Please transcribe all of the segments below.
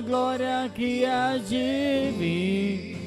glória que há de vir.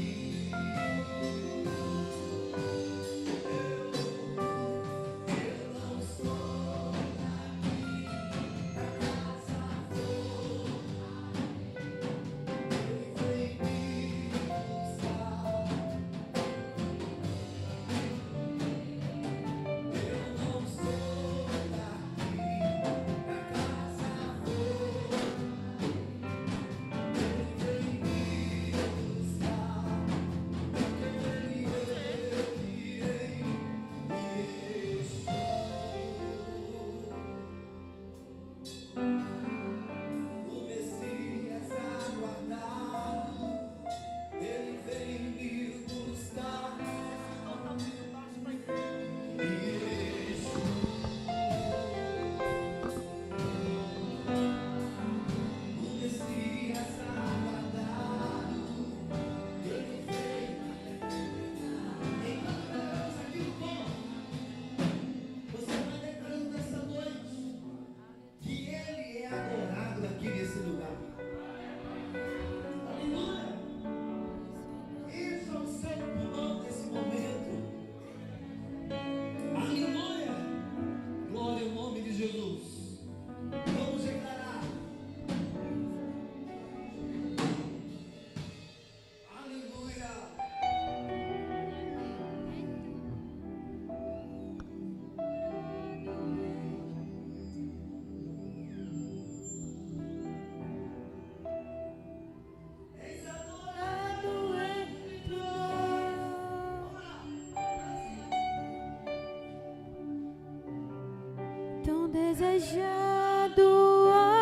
Tão desejado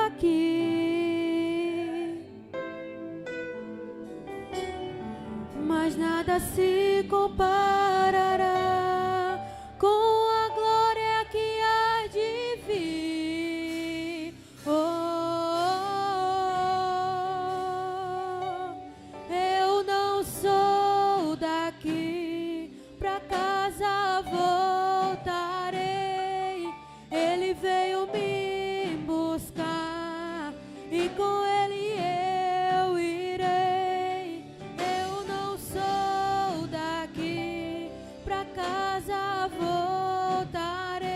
aqui, mas nada se comparará com a glória que há de vir. Eu não sou daqui, pra casa voltarei. Ele veio me buscar e com ele eu irei. Eu não sou daqui, pra casa voltarei.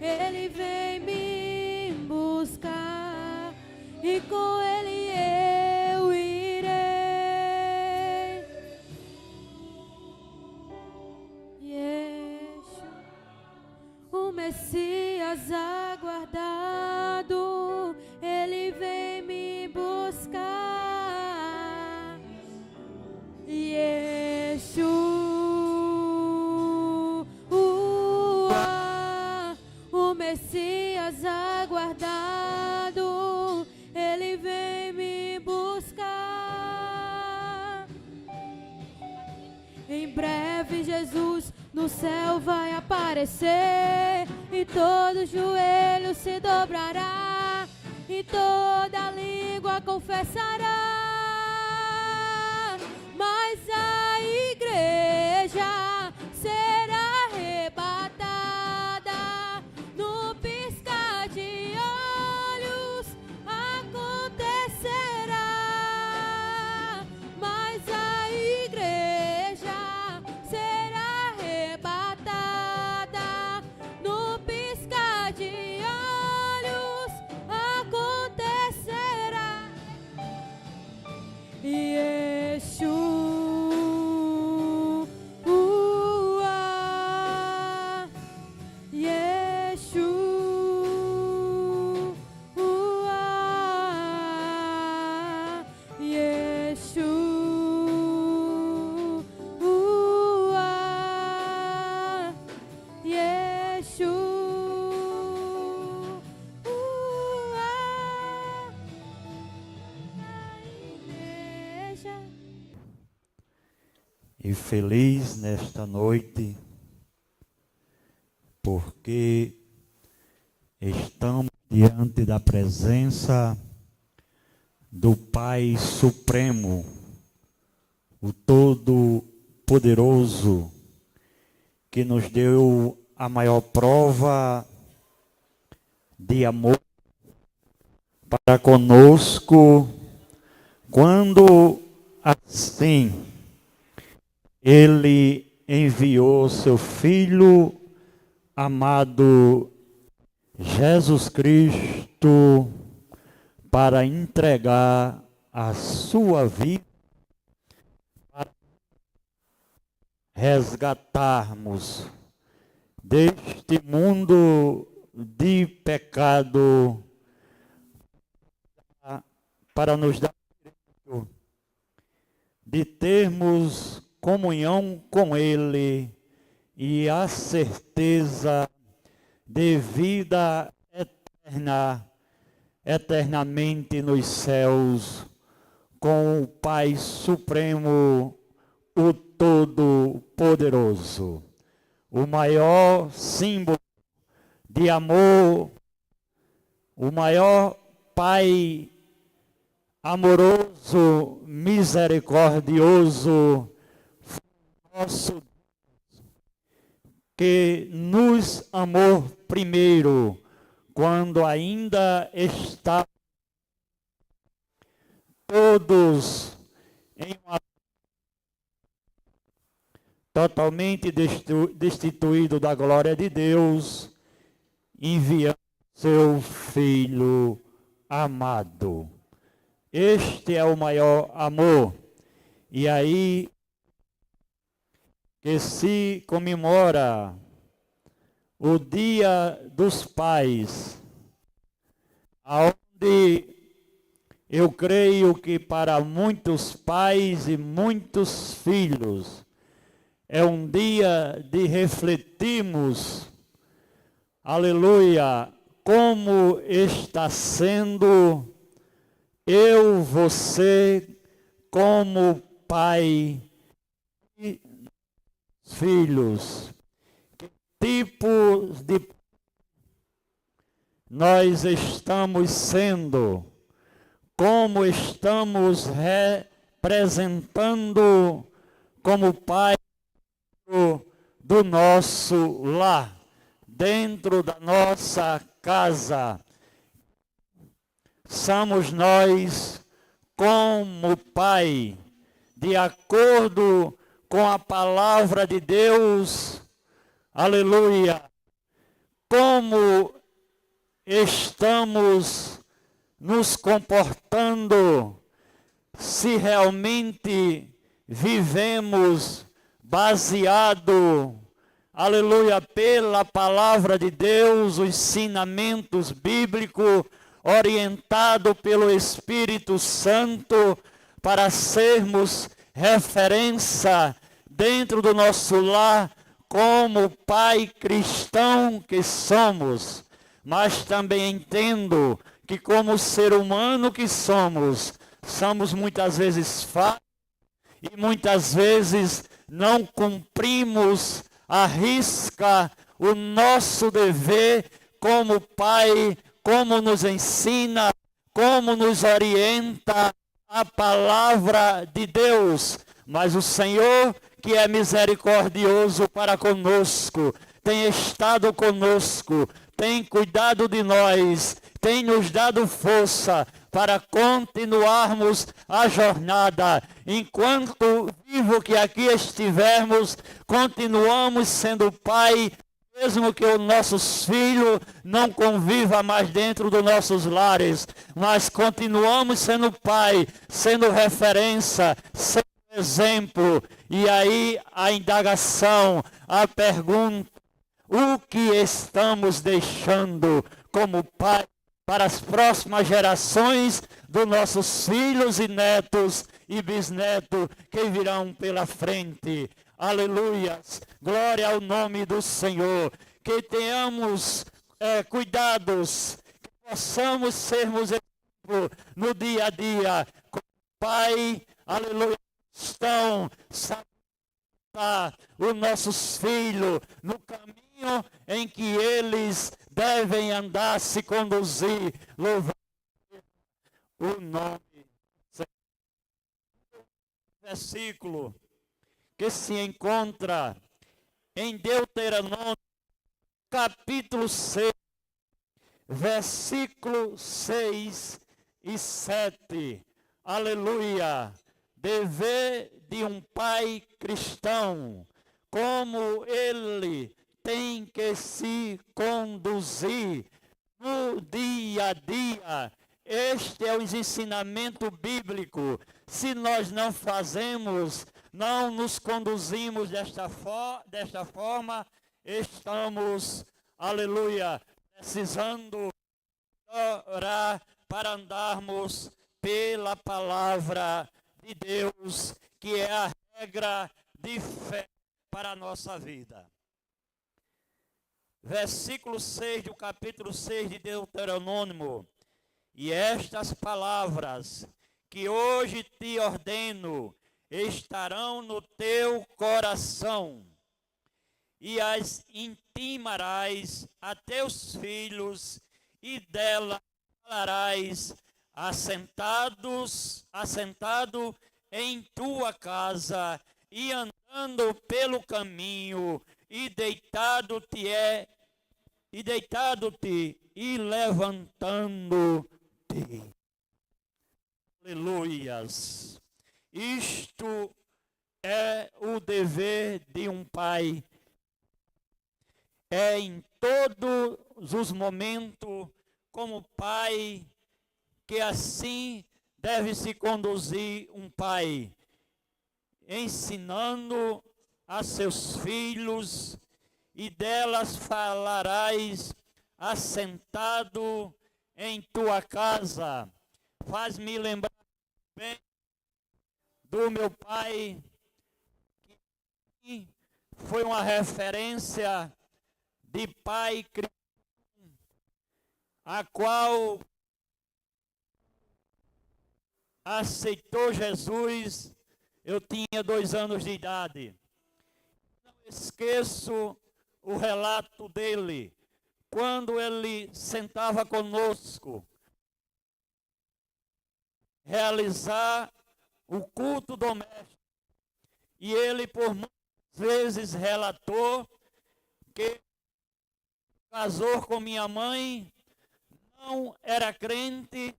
Ele vem me buscar e com ele eu irei. Yeshua, o Messias aguardado, ele vem me buscar. Yeshua, o Messias aguardado, ele vem me buscar. Em breve Jesus no céu vai aparecer e todo joelho se dobrará e toda língua confessará. Mas a igreja será arrebatada no piscar de olhos acontecerá. Mas a igreja será arrebatada no piscar de olhos acontecerá. E feliz nesta noite, porque estamos diante da presença do Pai Supremo, o Todo-Poderoso, que nos deu a maior prova de amor para conosco Quando assim ele enviou seu Filho amado Jesus Cristo para entregar a sua vida, para resgatarmos deste mundo de pecado, para nos dar de termos comunhão com Ele e a certeza de vida eterna, eternamente nos céus, com o Pai Supremo, o Todo-Poderoso. O maior símbolo de amor, o maior Pai amoroso, misericordioso, nosso Deus, que nos amou primeiro, quando ainda está todos em uma totalmente destituído da glória de Deus, enviando seu Filho amado. Este é o maior amor. E aí que se comemora o Dia dos Pais, onde eu creio que para muitos pais e muitos filhos é um dia de refletirmos, aleluia, como está sendo eu, você, como pai e filhos, que tipo de nós estamos sendo, como estamos representando como pai do nosso lar, dentro da nossa casa. Somos nós, como pai, de acordo com a palavra de Deus, aleluia, como estamos nos comportando, se realmente vivemos baseado, aleluia, pela palavra de Deus, os ensinamentos bíblicos, orientado pelo Espírito Santo, para sermos referência dentro do nosso lar, como pai cristão que somos. Mas também entendo que como ser humano que somos muitas vezes falhos e muitas vezes não cumprimos à risca o nosso dever como pai, como nos ensina, como nos orienta a palavra de Deus. Mas o Senhor, que é misericordioso para conosco, tem estado conosco, tem cuidado de nós, tem nos dado força para continuarmos a jornada. Enquanto vivo que aqui estivermos, continuamos sendo pai, mesmo que os nossos filhos não convivam mais dentro dos nossos lares, mas continuamos sendo pai, sendo referência, sendo exemplo. E aí a indagação, a pergunta: o que estamos deixando como pai para as próximas gerações dos nossos filhos e netos e bisnetos que virão pela frente? Aleluias, glória ao nome do Senhor. Que tenhamos cuidados, que possamos sermos exemplo no dia a dia. Como pai, aleluia, estão os nossos filhos no caminho em que eles devem andar, se conduzir, louvar o nome. Versículo que se encontra em Deuteronômio, capítulo 6, versículo 6 e 7. aleluia, dever de um pai cristão, como ele tem que se conduzir no dia a dia. Este é o ensinamento bíblico. Se nós não fazemos, não nos conduzimos desta forma, estamos, aleluia, precisando orar para andarmos pela palavra de Deus, que é a regra de fé para a nossa vida. Versículo 6 do capítulo 6 de Deuteronômio. E estas palavras que hoje te ordeno estarão no teu coração, e as intimarás a teus filhos, e delas falarás assentado em tua casa, e andando pelo caminho, e deitado-te e levantando-te. Aleluias. Isto é o dever de um pai. É em todos os momentos, como pai, que assim deve se conduzir um pai, ensinando a seus filhos, e delas falarás assentado em tua casa. Faz-me lembrar bem do meu pai, que foi uma referência de pai cristão, a qual aceitou Jesus. Eu tinha 2 anos de idade. Não esqueço o relato dele, quando ele sentava conosco, realizar o culto doméstico. E ele por muitas vezes relatou que casou com minha mãe, não era crente,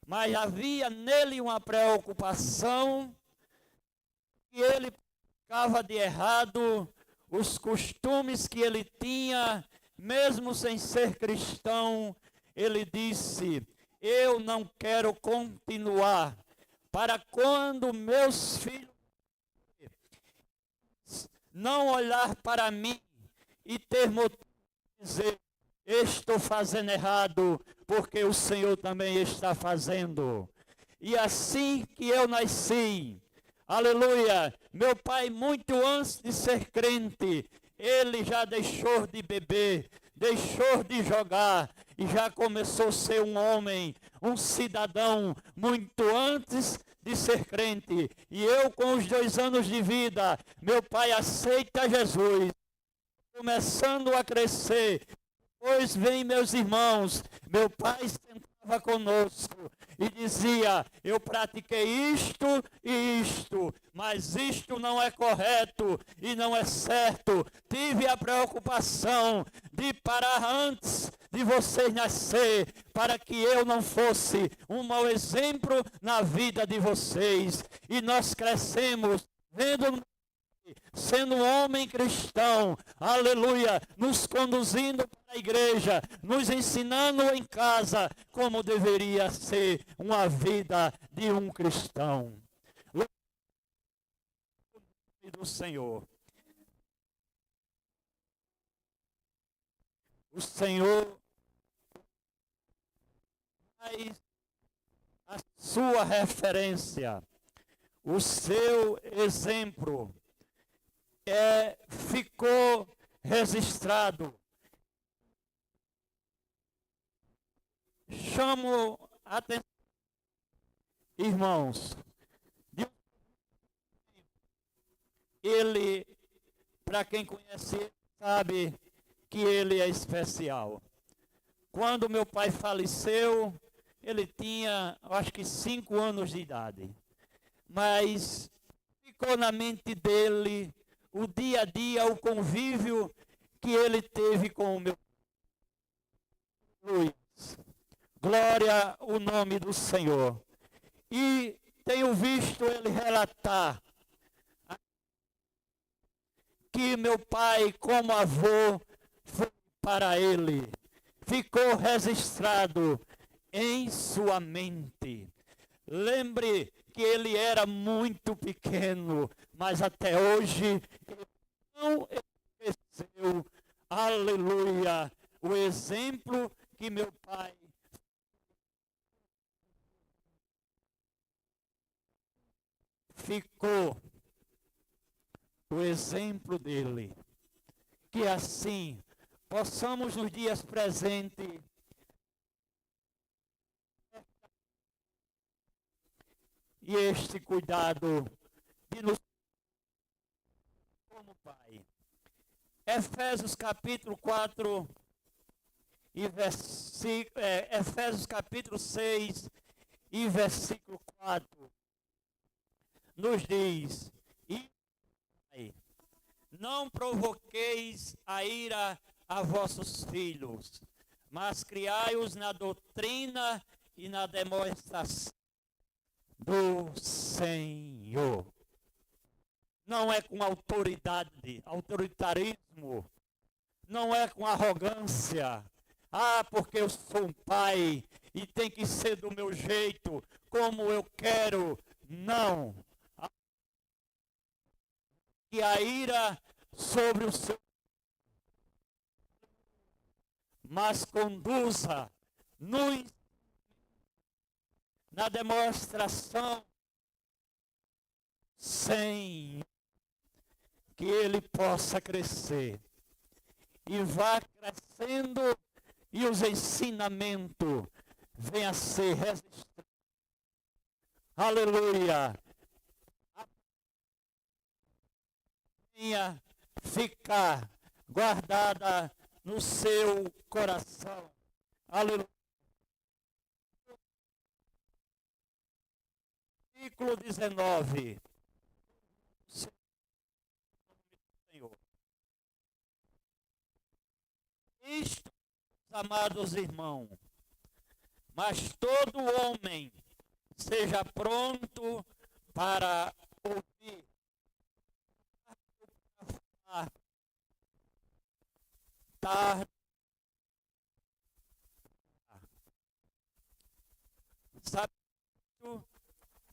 mas havia nele uma preocupação, que ele ficava de errado, os costumes que ele tinha, mesmo sem ser cristão. Ele disse: eu não quero continuar, para quando meus filhos não olhar para mim e ter motivo de dizer: estou fazendo errado, porque o Senhor também está fazendo. E assim que eu nasci, aleluia, meu pai, muito antes de ser crente, ele já deixou de beber, deixou de jogar, e já começou a ser um homem, um cidadão, muito antes de ser crente. E eu, com os 2 anos de vida, meu pai aceita Jesus, começando a crescer. Depois vem meus irmãos, meu pai sentava conosco e dizia: eu pratiquei isto e isto, mas isto não é correto e não é certo. Tive a preocupação de parar antes de vocês nascer, para que eu não fosse um mau exemplo na vida de vocês. E nós crescemos vendo, sendo um homem cristão, aleluia, nos conduzindo para a igreja, nos ensinando em casa como deveria ser uma vida de um cristão. Louvado o nome do Senhor. O Senhor faz a sua referência, o seu exemplo ficou registrado. Chamo a atenção, irmãos, ele, para quem conhece, sabe que ele é especial. Quando meu pai faleceu, ele tinha, acho que 5 anos de idade, mas ficou na mente dele o dia a dia, o convívio que ele teve com o meu pai. Glória ao nome do Senhor. E tenho visto ele relatar que meu pai, como avô, foi para ele. Ficou registrado em sua mente. Lembre que ele era muito pequeno, mas até hoje ele não esqueceu, aleluia, o exemplo que meu pai ficou, o exemplo dele. Que assim possamos nos dias presentes e este cuidado de nos como pai. Efésios capítulo 4 e Efésios capítulo 6 e versículo 4 nos diz: e não provoqueis a ira a vossos filhos, mas criai-os na doutrina e na demonstração do Senhor. Não é com autoridade, autoritarismo, não é com arrogância. Ah, porque eu sou um pai e tem que ser do meu jeito, como eu quero. Não. E a ira sobre o seu, mas conduza na demonstração sem que ele possa crescer e vá crescendo e os ensinamentos venham a ser registrados. Aleluia. Venha ficar guardada no seu coração. Aleluia. Versículo 19. Senhor. Isto, amados irmãos, mas todo homem seja pronto para ouvir, tarde, sabe,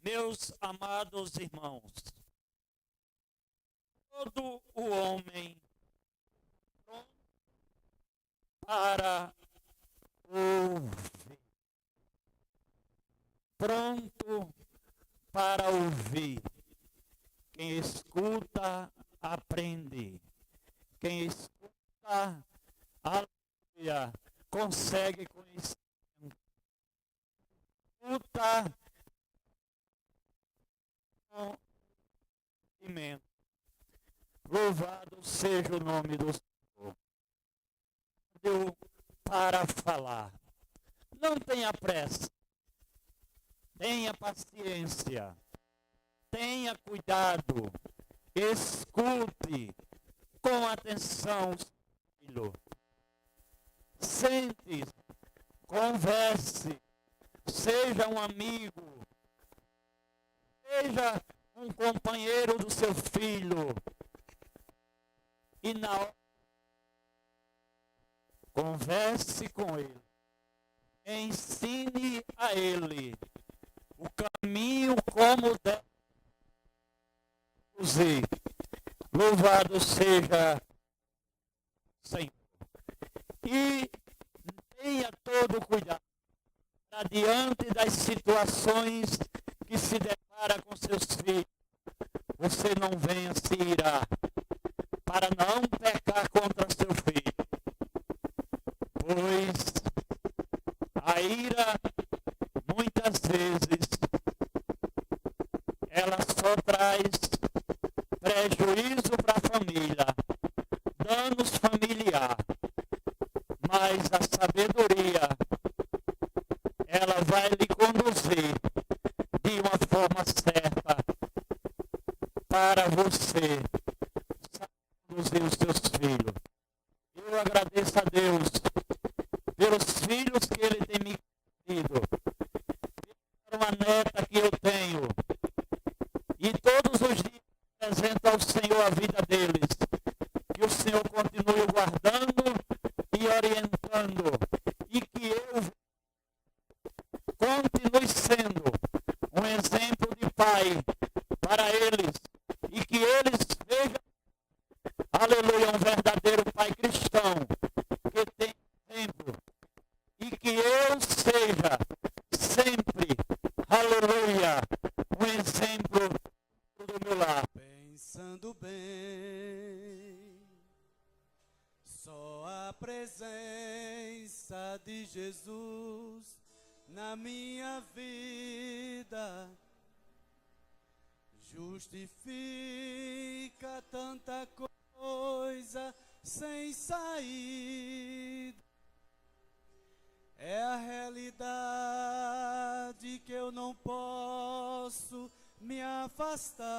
meus amados irmãos, todo o homem pronto para ouvir, pronto para ouvir. Quem escuta, aprende. Quem escuta, aleluia, consegue conhecer. Escuta conhecimento. Louvado seja o nome do Senhor. Deu para falar. Não tenha pressa. Tenha paciência. Tenha cuidado. Escute com atenção, filho. Sente, converse, seja um amigo, seja um companheiro do seu filho. E na hora, converse com ele. Ensine a ele o caminho como deve usar. Louvado seja o Senhor. E tenha todo o cuidado diante das situações que se depara com seus filhos. Você não venha se irar para não pecar contra seu filho. Pois a ira, muitas vezes, ela só traz prejuízo para a família, danos familiares. Mas a sabedoria, ela vai lhe conduzir de uma forma certa para você conduzir os seus filhos. Eu agradeço a Deus pelos filhos que Ele tem me concedido. uma neta que eu tenho. E todos os dias apresento ao Senhor a vida deles. Que o Senhor continue guardando e orientando. E que eu continue sendo um exemplo de pai para eles. E que eles vejam, aleluia, um verdadeiro pai cristão que tem exemplo. E que eu seja sempre, aleluia, um exemplo do meu lar. Pensando bem, só a presença de Jesus na minha vida justifica tanta coisa sem saída. É a realidade que eu não posso me afastar.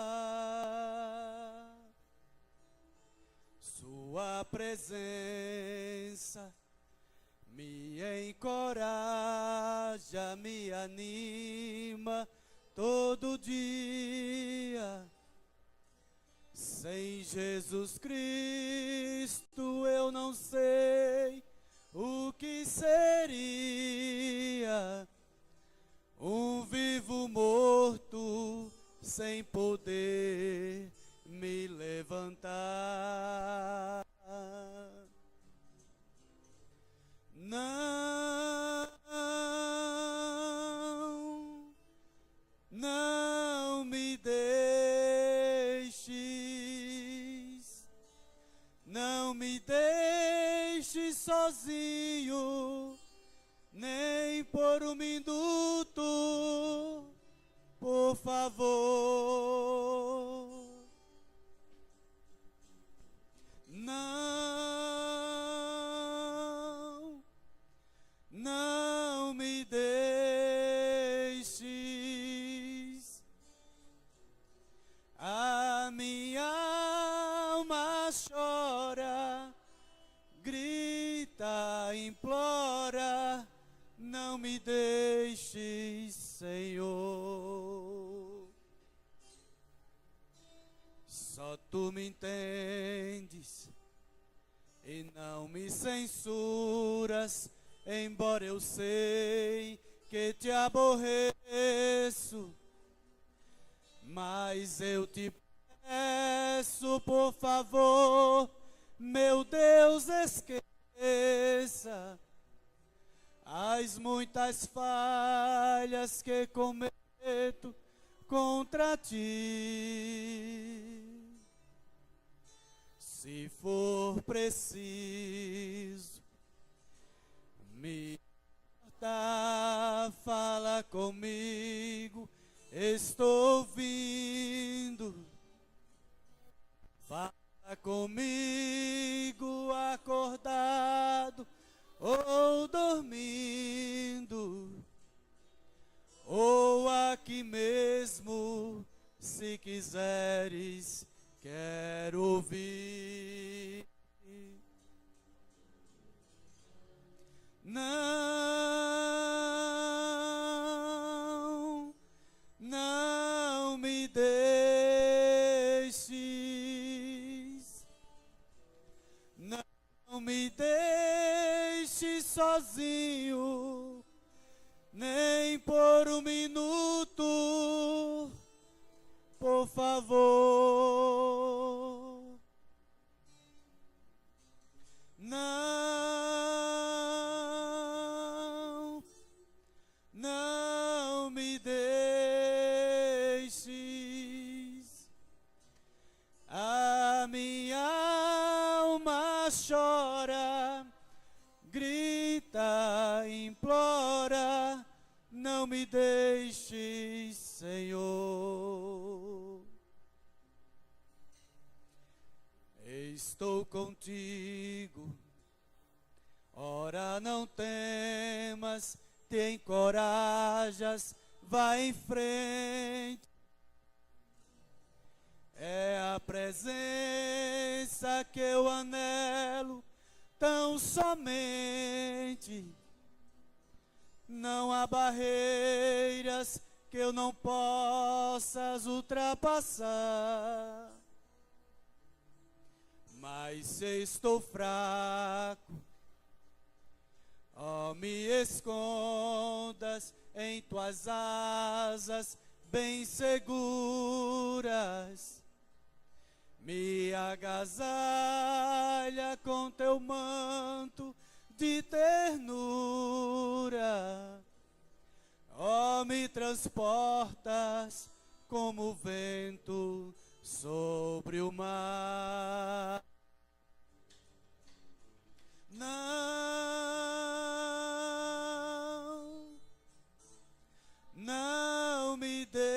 Sua presença me encoraja, me anima todo dia. Sem Jesus Cristo eu não sei o que seria. Um vivo morto sem poder me levantar. Não me deixes, não me deixes sozinho, nem por um minuto, por favor. Não me deixes. A minha alma chora, grita, implora, não me deixes, Senhor. Só tu me entendes e não me censuras, embora eu sei que te aborreço. Mas eu te peço, por favor, meu Deus, esqueça as muitas falhas que cometo contra ti. Se for preciso, me importa, fala comigo, estou vindo. Fala comigo acordado ou dormindo, ou aqui mesmo, se quiseres, quero ouvir. Não me deixes, não me deixes sozinho, nem por um minuto, por favor. Não me deixes. A minha alma chora, grita, implora, não me deixes, Senhor. Estou contigo, ora não temas, te encorajas, vai em frente. É a presença que eu anelo tão somente. Não há barreiras que eu não possas ultrapassar. Mas se estou fraco, ó, me escondas em tuas asas bem seguras. Me agasalha com teu manto de ternura. Ó, me transportas como o vento sobre o mar. Não me deixes,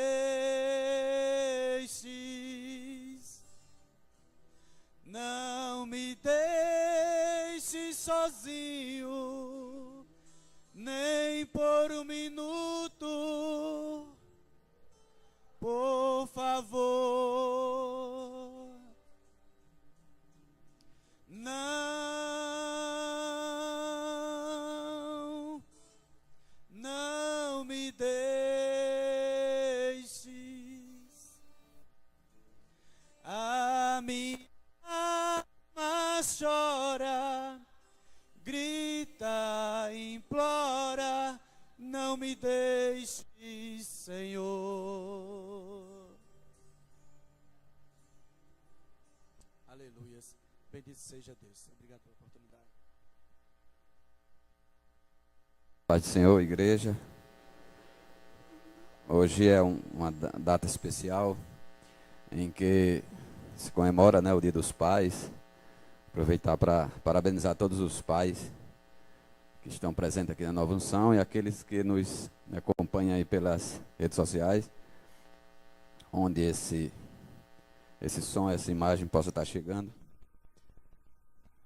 não me deixes sozinho, nem por um minuto, por favor. Não me deixes. A minha alma chora, grita, implora, não me deixes, Senhor. Aleluias. Bendito seja Deus. Obrigado pela oportunidade. Paz do Senhor, igreja. Hoje é uma data especial em que se comemora, né, o Dia dos Pais. Aproveitar para parabenizar todos os pais que estão presentes aqui na Nova Unção e aqueles que nos acompanham aí pelas redes sociais, onde esse som, essa imagem possa estar chegando.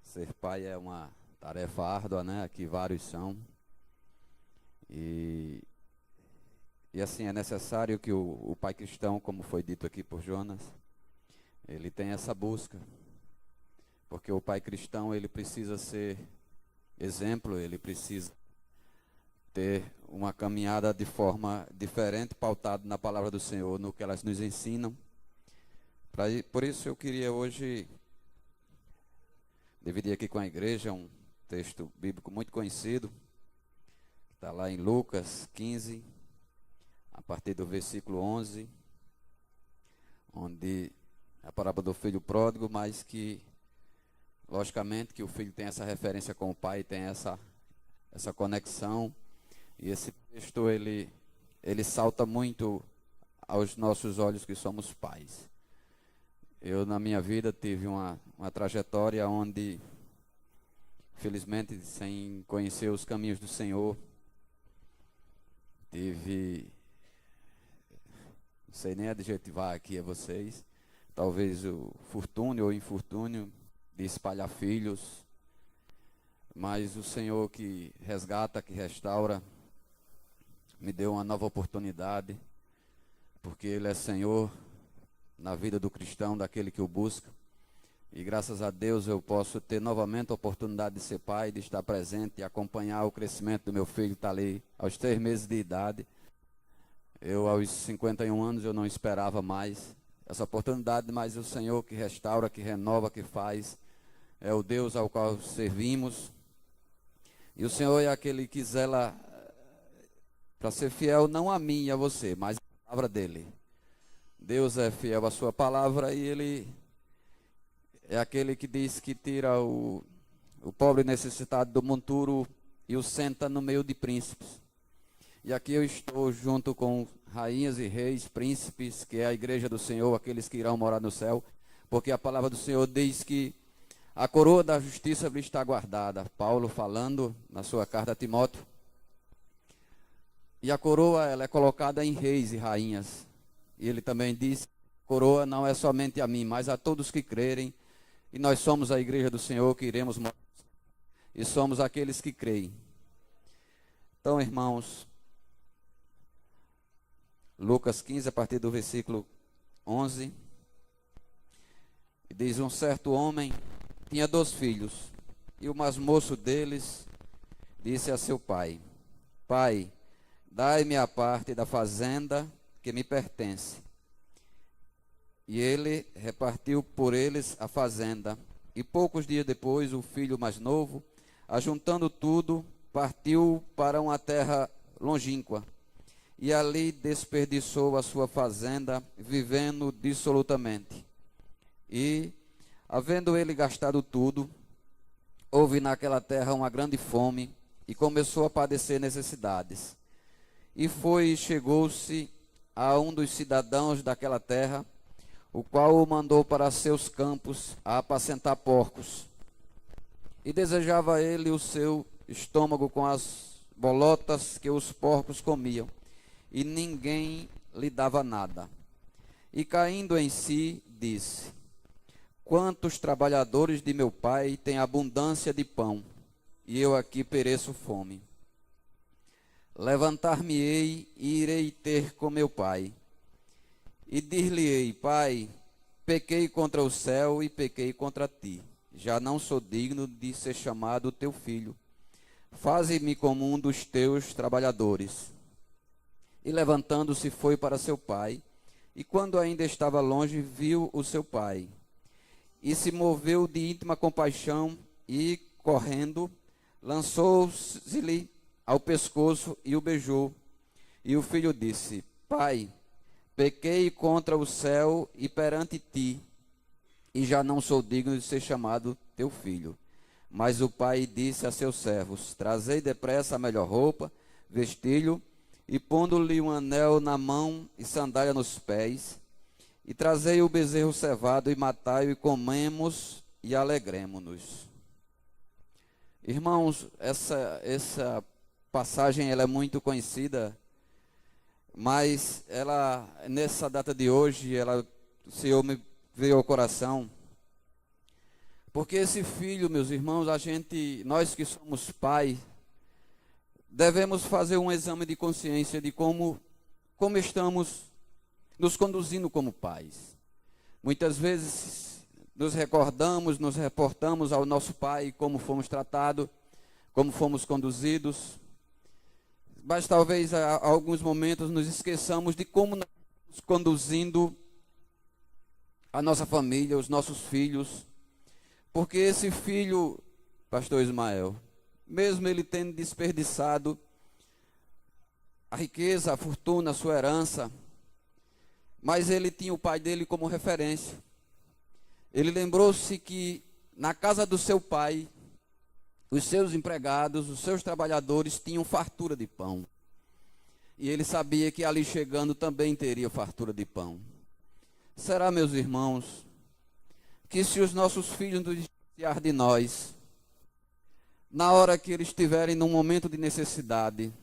Ser pai é uma tarefa árdua, né? Aqui vários são. E assim, é necessário que o pai cristão, como foi dito aqui por Jonas, ele tenha essa busca. Porque o pai cristão, ele precisa ser exemplo, ele precisa ter uma caminhada de forma diferente, pautado na palavra do Senhor, no que elas nos ensinam. Por isso eu queria hoje dividir aqui com a igreja um texto bíblico muito conhecido, que está lá em Lucas 15, a partir do versículo 11, onde é a parábola do filho pródigo, mas que, logicamente, que o filho tem essa referência com o pai, tem essa conexão, e esse texto, ele salta muito aos nossos olhos que somos pais. Eu, na minha vida, tive uma trajetória onde, felizmente, sem conhecer os caminhos do Senhor, tive, não sei nem adjetivar aqui a vocês, talvez o fortúnio ou infortúnio de espalhar filhos, mas o Senhor que resgata, que restaura, me deu uma nova oportunidade, porque Ele é Senhor na vida do cristão, daquele que o busca. E graças a Deus eu posso ter novamente a oportunidade de ser pai, de estar presente e acompanhar o crescimento do meu filho, que está ali aos 3 meses de idade. Eu, aos 51 anos, eu não esperava mais essa oportunidade, mas o Senhor que restaura, que renova, que faz, é o Deus ao qual servimos. E o Senhor é aquele que zela para ser fiel não a mim e a você, mas a palavra dEle. Deus é fiel à sua palavra e Ele é aquele que diz que tira o pobre necessitado do monturo e o senta no meio de príncipes. E aqui eu estou junto com rainhas e reis, príncipes, que é a igreja do Senhor, aqueles que irão morar no céu, porque a palavra do Senhor diz que a coroa da justiça lhe está guardada. Paulo falando na sua carta a Timóteo. E a coroa, ela é colocada em reis e rainhas. E ele também diz, coroa não é somente a mim, mas a todos que crerem. E nós somos a igreja do Senhor que iremos morar. E somos aqueles que creem. Então, irmãos, Lucas 15, a partir do versículo 11, diz: um certo homem tinha 2 filhos, e o mais moço deles disse a seu pai: Pai, dai-me a parte da fazenda que me pertence. E ele repartiu por eles a fazenda. E poucos dias depois, o filho mais novo, ajuntando tudo, partiu para uma terra longínqua. E ali desperdiçou a sua fazenda, vivendo dissolutamente. E, havendo ele gastado tudo, houve naquela terra uma grande fome, e começou a padecer necessidades. E foi e chegou-se a um dos cidadãos daquela terra, o qual o mandou para seus campos a apacentar porcos. E desejava ele o seu estômago com as bolotas que os porcos comiam, e ninguém lhe dava nada. E caindo em si, disse: quantos trabalhadores de meu pai têm abundância de pão, e eu aqui pereço fome. Levantar-me-ei e irei ter com meu pai. E dir-lhe-ei: pai, pequei contra o céu e pequei contra ti. Já não sou digno de ser chamado teu filho. Faze-me como um dos teus trabalhadores. E levantando-se foi para seu pai. E quando ainda estava longe, viu o seu pai. E se moveu de íntima compaixão e, correndo, lançou-se-lhe ao pescoço e o beijou. E o filho disse: pai, pequei contra o céu e perante ti, e já não sou digno de ser chamado teu filho. Mas o pai disse a seus servos: trazei depressa a melhor roupa, vestilho, e pondo-lhe um anel na mão e sandália nos pés, e trazei o bezerro cevado, e matai-o, e comemos, e alegremo-nos. Irmãos, essa passagem ela é muito conhecida, mas ela, nessa data de hoje, o Senhor me veio ao coração, porque esse filho, meus irmãos, nós que somos pais, devemos fazer um exame de consciência de como estamos nos conduzindo como pais. Muitas vezes nos recordamos, nos reportamos ao nosso pai, como fomos tratados, como fomos conduzidos, mas talvez a alguns momentos nos esqueçamos de como nós estamos conduzindo a nossa família, os nossos filhos, porque esse filho, pastor Ismael, mesmo ele tendo desperdiçado a riqueza, a fortuna, a sua herança, mas ele tinha o pai dele como referência. Ele lembrou-se que na casa do seu pai, os seus empregados, os seus trabalhadores tinham fartura de pão. E ele sabia que ali chegando também teria fartura de pão. Será, meus irmãos, que se os nossos filhos nos distanciar de nós, na hora que eles estiverem num momento de necessidade,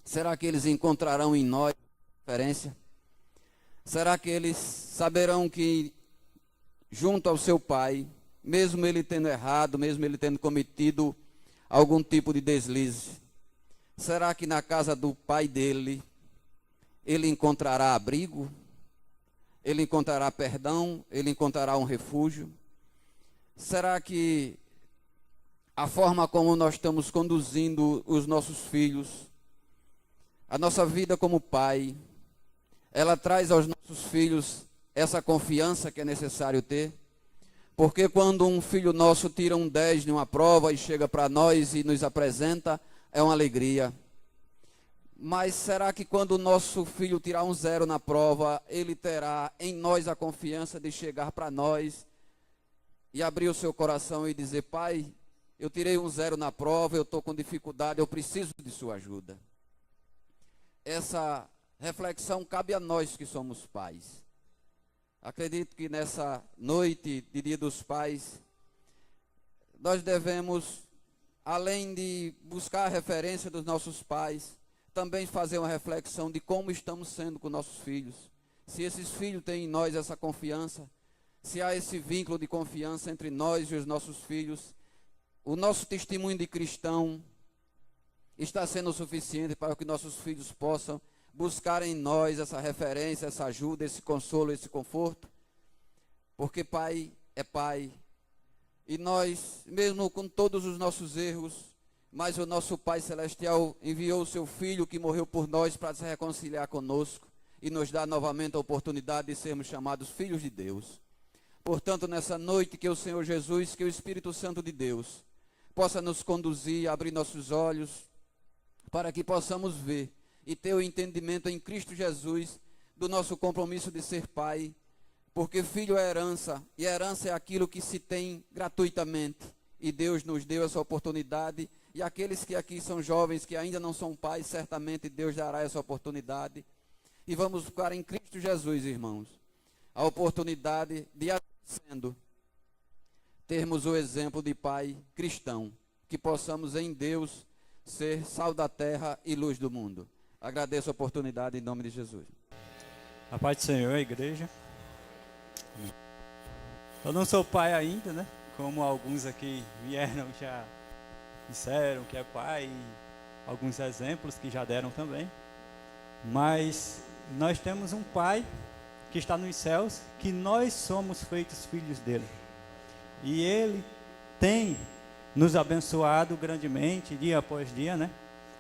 será que eles encontrarão em nós referência? Será que eles saberão que, junto ao seu pai, mesmo ele tendo errado, mesmo ele tendo cometido algum tipo de deslize, será que na casa do pai dele, ele encontrará abrigo? Ele encontrará perdão? Ele encontrará um refúgio? Será que a forma como nós estamos conduzindo os nossos filhos, a nossa vida como pai, ela traz aos nossos filhos essa confiança que é necessário ter? Porque quando um filho nosso tira um 10 em uma prova e chega para nós e nos apresenta, é uma alegria. Mas será que quando o nosso filho tirar um 0 na prova, ele terá em nós a confiança de chegar para nós e abrir o seu coração e dizer: pai, eu tirei um 0 na prova, eu estou com dificuldade, eu preciso de sua ajuda? Essa reflexão cabe a nós que somos pais. Acredito que nessa noite de Dia dos Pais, nós devemos, além de buscar a referência dos nossos pais, também fazer uma reflexão de como estamos sendo com nossos filhos. Se esses filhos têm em nós essa confiança, se há esse vínculo de confiança entre nós e os nossos filhos, o nosso testemunho de cristão está sendo suficiente para que nossos filhos possam buscar em nós essa referência, essa ajuda, esse consolo, esse conforto. Porque pai é pai. E nós, mesmo com todos os nossos erros, mas o nosso Pai Celestial enviou o seu Filho que morreu por nós para se reconciliar conosco e nos dar novamente a oportunidade de sermos chamados filhos de Deus. Portanto, nessa noite, que o Senhor Jesus, que o Espírito Santo de Deus, possa nos conduzir, abrir nossos olhos, para que possamos ver e ter o entendimento em Cristo Jesus do nosso compromisso de ser pai, porque filho é herança, e herança é aquilo que se tem gratuitamente, e Deus nos deu essa oportunidade, e aqueles que aqui são jovens, que ainda não são pais, certamente Deus dará essa oportunidade, e vamos ficar em Cristo Jesus, irmãos, a oportunidade de sendo termos o exemplo de pai cristão, que possamos em Deus ser sal da terra e luz do mundo. Agradeço a oportunidade em nome de Jesus. A paz do Senhor, igreja. Eu não sou pai ainda, né? Como alguns aqui vieram, já disseram que é pai, alguns exemplos que já deram também. Mas nós temos um pai que está nos céus, que nós somos feitos filhos dele. E ele tem nos abençoado grandemente, dia após dia, né?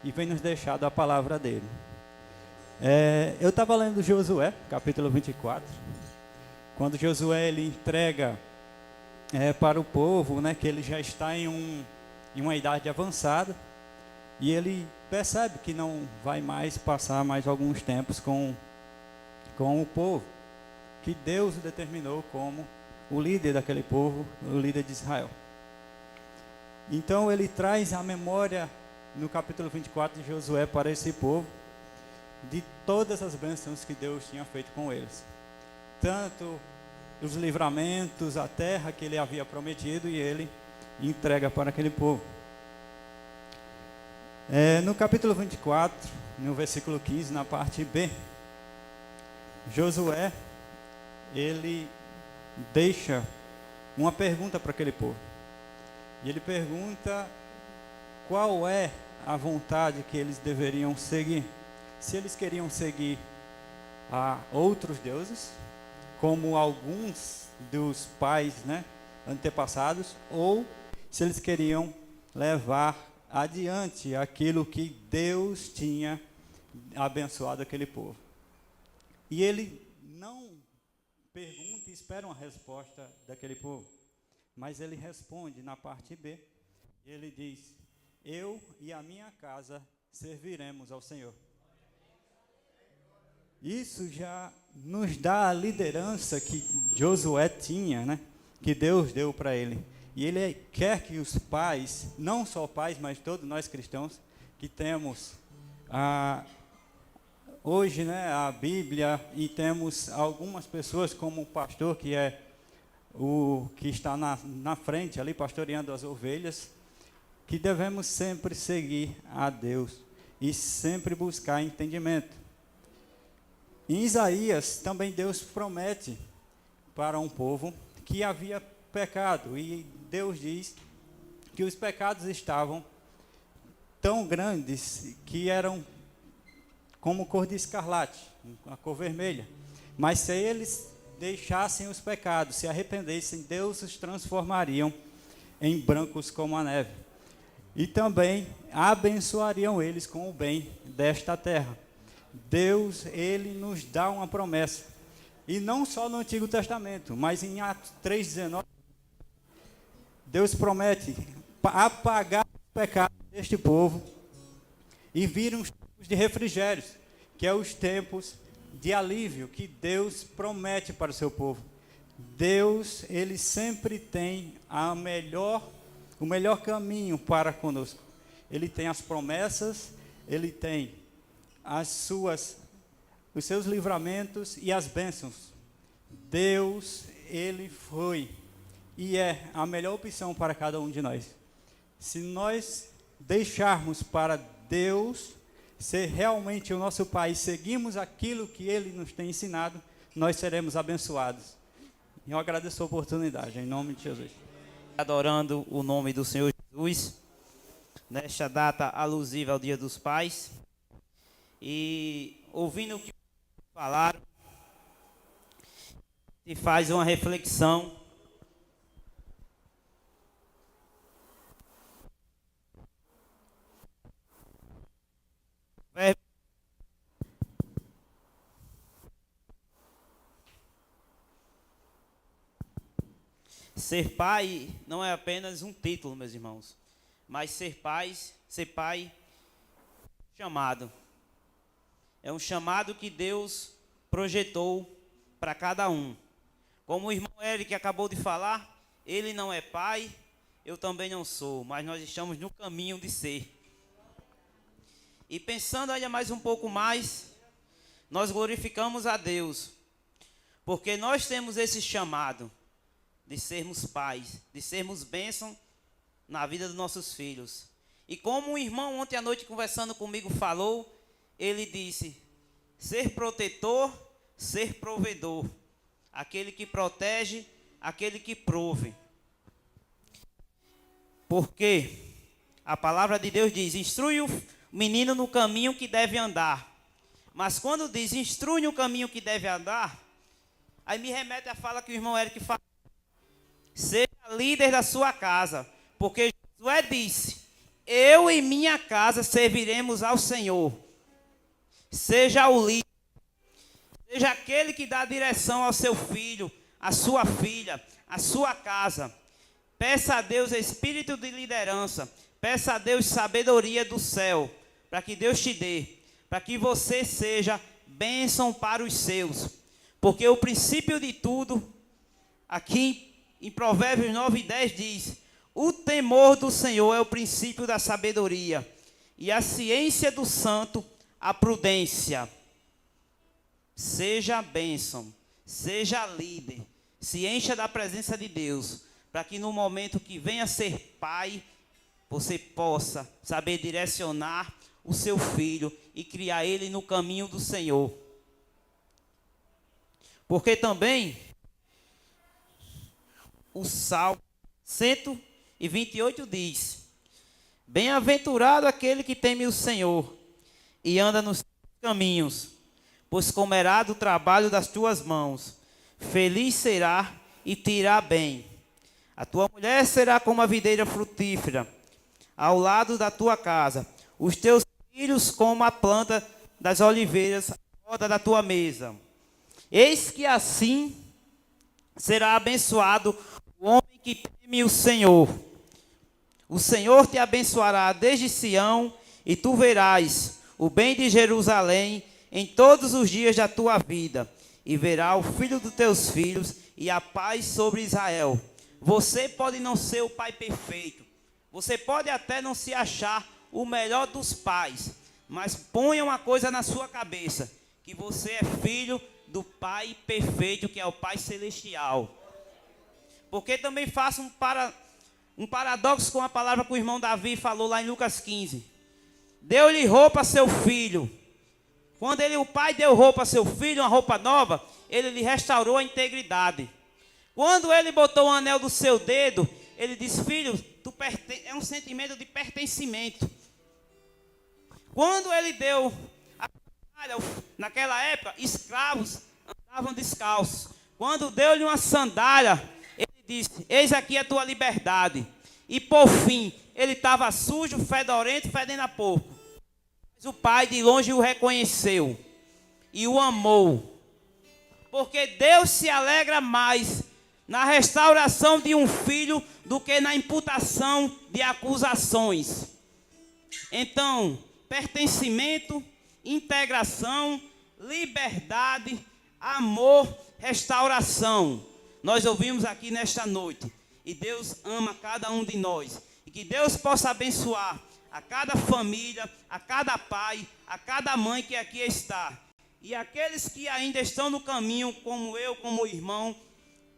E vem nos deixado a palavra dele. Eu estava lendo Josué, capítulo 24, quando Josué ele entrega para o povo, né, que ele já está em uma idade avançada, e ele percebe que não vai mais passar mais alguns tempos com o povo, que Deus o determinou como o líder daquele povo, o líder de Israel. Então ele traz a memória no capítulo 24 de Josué para esse povo, de todas as bênçãos que Deus tinha feito com eles. Tanto os livramentos, a terra que ele havia prometido, e ele entrega para aquele povo. No capítulo 24, no versículo 15, na parte B, Josué, ele deixa uma pergunta para aquele povo. E ele pergunta qual é a vontade que eles deveriam seguir. Se eles queriam seguir a outros deuses, como alguns dos pais, né, antepassados, ou se eles queriam levar adiante aquilo que Deus tinha abençoado aquele povo. E ele não pergunta e espera uma resposta daquele povo, mas ele responde na parte B. Ele diz: eu e a minha casa serviremos ao Senhor. Isso já nos dá a liderança que Josué tinha, né? Que Deus deu para ele. E ele quer que os pais, não só pais, mas todos nós cristãos, que temos hoje, né, a Bíblia, e temos algumas pessoas como o pastor, que é o que está na frente ali, pastoreando as ovelhas, que devemos sempre seguir a Deus e sempre buscar entendimento. Em Isaías, também Deus promete para um povo que havia pecado, e Deus diz que os pecados estavam tão grandes que eram como cor de escarlate, a cor vermelha. Mas se eles deixassem os pecados, se arrependessem, Deus os transformariam em brancos como a neve. E também abençoariam eles com o bem desta terra. Deus, ele nos dá uma promessa. E não só no Antigo Testamento, mas em Atos 3,19, Deus promete apagar o pecado deste povo e vir uns tempos de refrigérios, que é os tempos de alívio que Deus promete para o seu povo. Deus, ele sempre tem o melhor caminho para conosco. Ele tem as promessas, ele tem os seus livramentos e as bênçãos. Deus, ele foi e é a melhor opção para cada um de nós. Se nós deixarmos para Deus ser realmente o nosso Pai e seguirmos aquilo que ele nos tem ensinado, nós seremos abençoados. Eu agradeço a oportunidade, em nome de Jesus. Adorando o nome do Senhor Jesus, nesta data alusiva ao Dia dos Pais, e ouvindo o que falaram, se faz uma reflexão Ser pai não é apenas um título, meus irmãos, mas ser pai, chamado. É um chamado que Deus projetou para cada um. Como o irmão Eric acabou de falar, ele não é pai, eu também não sou, mas nós estamos no caminho de ser. E pensando ainda mais um pouco mais, nós glorificamos a Deus, porque nós temos esse chamado de sermos pais, de sermos bênção na vida dos nossos filhos. E como um irmão ontem à noite conversando comigo falou, ele disse: ser protetor, ser provedor, aquele que protege, aquele que prove. Porque a palavra de Deus diz: instrui o menino no caminho que deve andar. Mas quando diz instrui no caminho que deve andar, aí me remete à fala que o irmão Eric falou: seja líder da sua casa, porque Josué disse: eu e minha casa serviremos ao Senhor. Seja o líder, seja aquele que dá direção ao seu filho, à sua filha, à sua casa. Peça a Deus espírito de liderança, peça a Deus sabedoria do céu, para que Deus te dê, para que você seja bênção para os seus. Porque o princípio de tudo, aqui em Provérbios 9:10 diz: o temor do Senhor é o princípio da sabedoria, e a ciência do santo, a prudência. Seja bênção, seja líder, se encha da presença de Deus, para que no momento que venha ser pai, você possa saber direcionar o seu filho e criar ele no caminho do Senhor. Porque também o Salmo 128 diz: bem-aventurado aquele que teme o Senhor e anda nos caminhos, pois comerá do trabalho das tuas mãos. Feliz será e te irá bem. A tua mulher será como a videira frutífera ao lado da tua casa, os teus filhos como a planta das oliveiras à roda da tua mesa. Eis que assim será abençoado o homem que teme o Senhor. O Senhor te abençoará desde Sião, e tu verás o bem de Jerusalém em todos os dias da tua vida, e verá o filho dos teus filhos e a paz sobre Israel. Você pode não ser o pai perfeito, você pode até não se achar o melhor dos pais, mas ponha uma coisa na sua cabeça, que você é filho do Pai perfeito, que é o Pai celestial. Porque também faço um paradoxo com a palavra que o irmão Davi falou lá em Lucas 15. Deu-lhe roupa a seu filho. Quando o pai deu roupa a seu filho, uma roupa nova, ele lhe restaurou a integridade. Quando ele botou o anel do seu dedo, ele disse: filho, é um sentimento de pertencimento. Quando ele deu a sandália, naquela época, escravos andavam descalços. Quando deu-lhe uma sandália, ele disse: eis aqui a tua liberdade. E por fim, ele estava sujo, fedorento, fedendo a porco. Mas o pai de longe o reconheceu e o amou. Porque Deus se alegra mais na restauração de um filho do que na imputação de acusações. Então, pertencimento, integração, liberdade, amor, restauração. Nós ouvimos aqui nesta noite. E Deus ama cada um de nós. E que Deus possa abençoar a cada família, a cada pai, a cada mãe que aqui está. E aqueles que ainda estão no caminho, como eu, como irmão,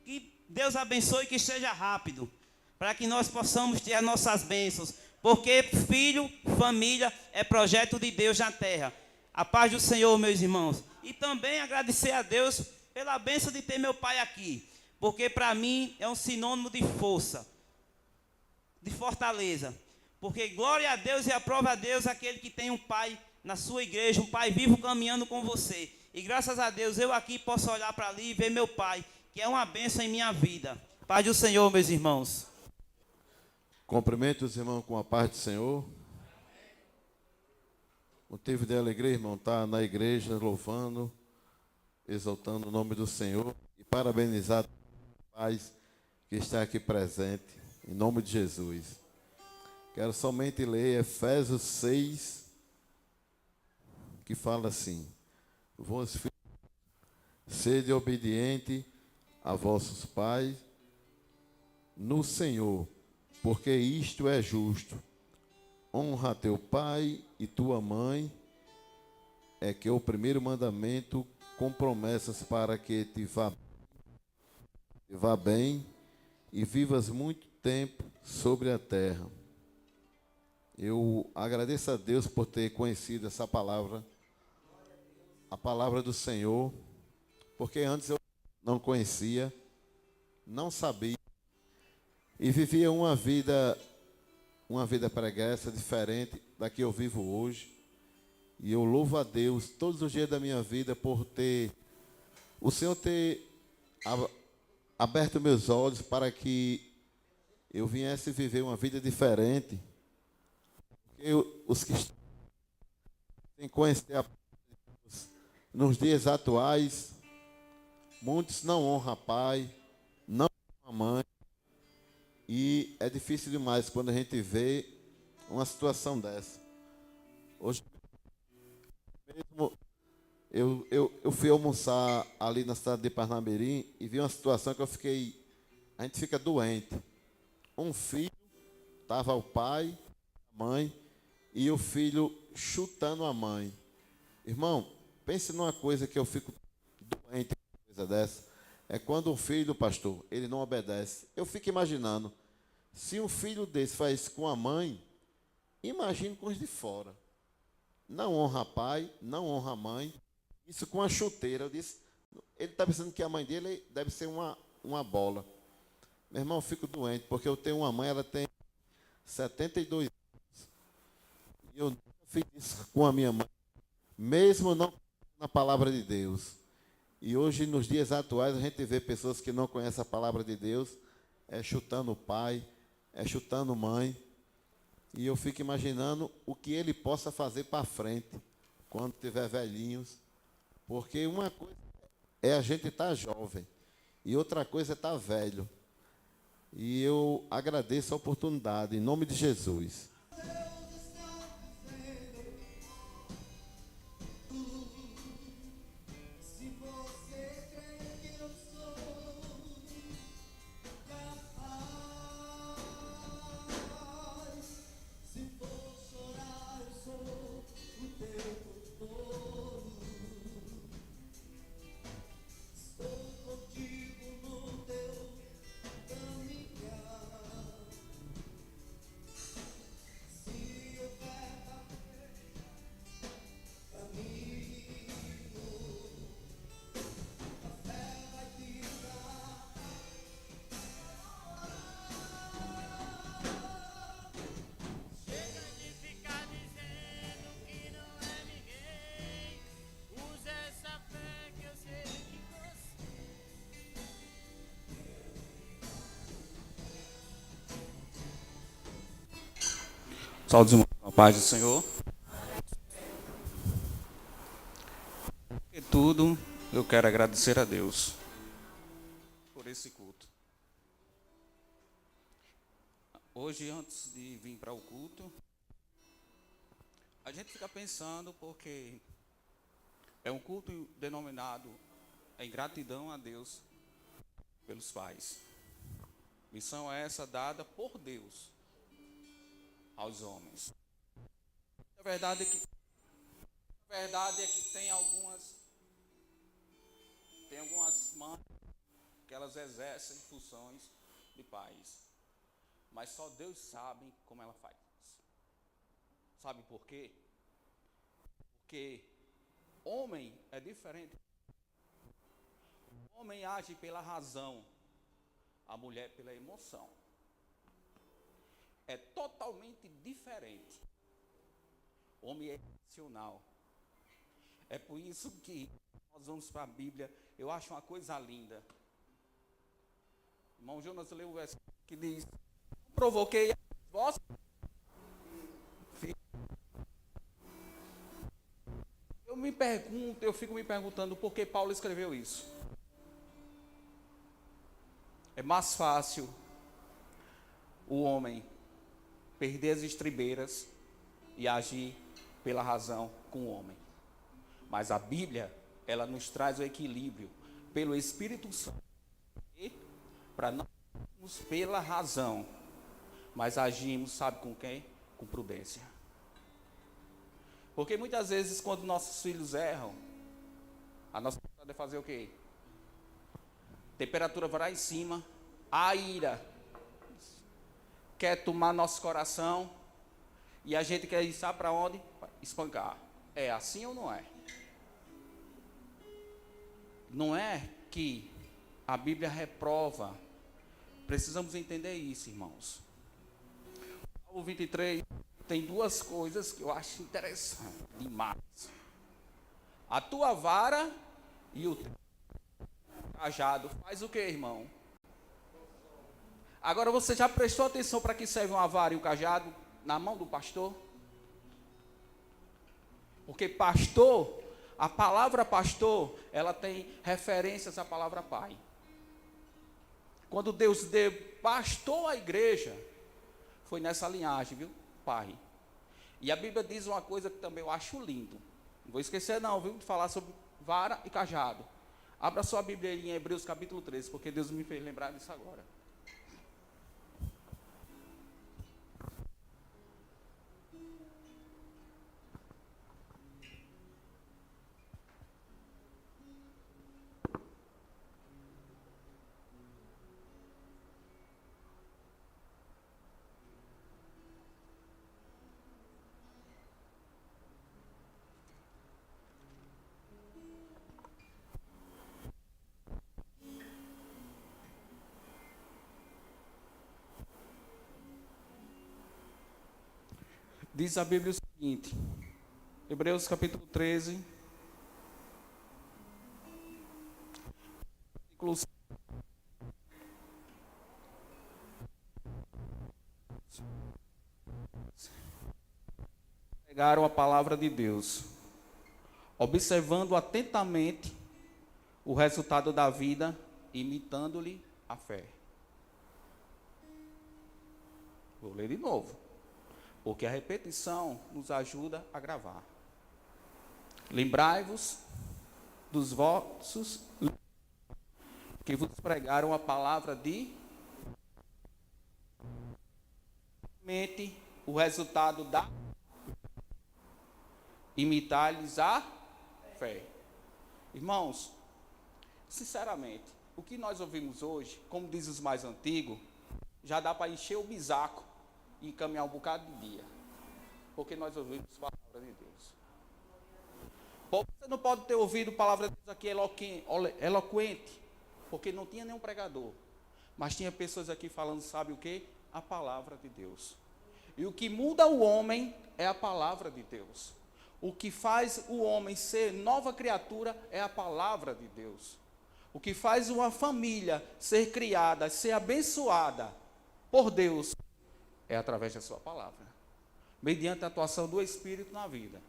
que Deus abençoe e que seja rápido, para que nós possamos ter as nossas bênçãos. Porque filho, família, é projeto de Deus na terra. A paz do Senhor, meus irmãos. E também agradecer a Deus pela bênção de ter meu pai aqui. Porque para mim é um sinônimo de força, de fortaleza. Porque glória a Deus e aprova a Deus aquele que tem um pai na sua igreja, um pai vivo caminhando com você. E graças a Deus eu aqui posso olhar para ali e ver meu pai, que é uma bênção em minha vida. Paz do Senhor, meus irmãos. Cumprimento os irmãos com a paz do Senhor. Motivo de alegria, irmão, estar na igreja louvando, exaltando o nome do Senhor e parabenizar a paz que está aqui presente, em nome de Jesus. Quero somente ler Efésios 6, que fala assim: vós filhos, sede obediente a vossos pais no Senhor, porque isto é justo. Honra teu pai e tua mãe, é que é o primeiro mandamento, com promessas para que te vá bem e vivas muito tempo sobre a terra. Eu agradeço a Deus por ter conhecido essa palavra, a palavra do Senhor, porque antes eu não conhecia, não sabia, e vivia uma vida pregressa, diferente da que eu vivo hoje. E eu louvo a Deus todos os dias da minha vida por o Senhor ter aberto meus olhos para que eu viesse viver uma vida diferente. Porque os que têm conhecer a Deus nos dias atuais, muitos não honram pai, não honram a mãe. E é difícil demais quando a gente vê uma situação dessa. Hoje mesmo eu fui almoçar ali na cidade de Parnamirim e vi uma situação que a gente fica doente. Um filho, estava o pai, a mãe, e o filho chutando a mãe. Irmão, pense numa coisa que eu fico doente com uma coisa dessa. É quando um filho, pastor, ele não obedece. Eu fico imaginando, se um filho desse faz isso com a mãe, imagine com os de fora. Não honra pai, não honra a mãe. Isso com a chuteira. Eu disse, ele está pensando que a mãe dele deve ser uma bola. Meu irmão, eu fico doente, porque eu tenho uma mãe, ela tem 72 anos. E eu nunca fiz isso com a minha mãe, mesmo não na palavra de Deus. E hoje, nos dias atuais, a gente vê pessoas que não conhecem a palavra de Deus, chutando o pai, chutando mãe. E eu fico imaginando o que ele possa fazer para frente, quando tiver velhinhos. Porque uma coisa é a gente estar jovem, e outra coisa é estar velho. E eu agradeço a oportunidade, em nome de Jesus. Saúde, irmãos, a paz do Senhor. E tudo, eu quero agradecer a Deus por esse culto. Hoje, antes de vir para o culto, a gente fica pensando porque é um culto denominado em gratidão a Deus pelos pais. Missão é essa dada por Deus aos homens. A verdade é que tem algumas mães que elas exercem funções de pais, mas só Deus sabe como ela faz. Sabe por quê? Porque homem é diferente. O homem age pela razão, a mulher pela emoção. É totalmente diferente. O homem é racional. É por isso que nós vamos para a Bíblia. Eu acho uma coisa linda. Irmão Jonas leu o versículo que diz: provoquei a vossa filha. Eu fico me perguntando por que Paulo escreveu isso. É mais fácil o homem perder as estribeiras e agir pela razão com o homem. Mas a Bíblia, ela nos traz o equilíbrio pelo Espírito Santo, para não agirmos pela razão, mas agimos, sabe com quem? Com prudência. Porque muitas vezes, quando nossos filhos erram, a nossa vontade é fazer o quê? Temperatura vai lá em cima, a ira quer tomar nosso coração, e a gente quer ir, sabe para onde? Espancar. É assim ou não é? Não é que a Bíblia reprova. Precisamos entender isso, irmãos. O 23 tem duas coisas que eu acho interessante demais. A tua vara e o teu cajado faz o que, irmão? Agora você já prestou atenção para que serve uma vara e um cajado na mão do pastor? Porque pastor, a palavra pastor, ela tem referências à palavra pai. Quando Deus deu pastor à igreja, foi nessa linhagem, viu? Pai. E a Bíblia diz uma coisa que também eu acho lindo. Não vou esquecer não, viu? De falar sobre vara e cajado. Abra sua Bíblia aí em Hebreus capítulo 13, porque Deus me fez lembrar disso agora. Diz a Bíblia o seguinte, Hebreus capítulo 13, versículo 5. Pegaram a palavra de Deus, observando atentamente o resultado da vida, imitando-lhe a fé. Vou ler de novo. Porque a repetição nos ajuda a gravar. Lembrai-vos dos vossos que vos pregaram a palavra de mente, o resultado da imitar-lhes a fé. Irmãos, sinceramente, o que nós ouvimos hoje, como diz os mais antigos, já dá para encher o bisaco e caminhar um bocado de dia, porque nós ouvimos a palavra de Deus. Você não pode ter ouvido a palavra de Deus aqui eloquente, porque não tinha nenhum pregador, mas tinha pessoas aqui falando, sabe o que? A palavra de Deus. E o que muda o homem é a palavra de Deus. O que faz o homem ser nova criatura é a palavra de Deus. O que faz uma família ser criada, ser abençoada por Deus, é através da sua palavra, mediante a atuação do Espírito na vida.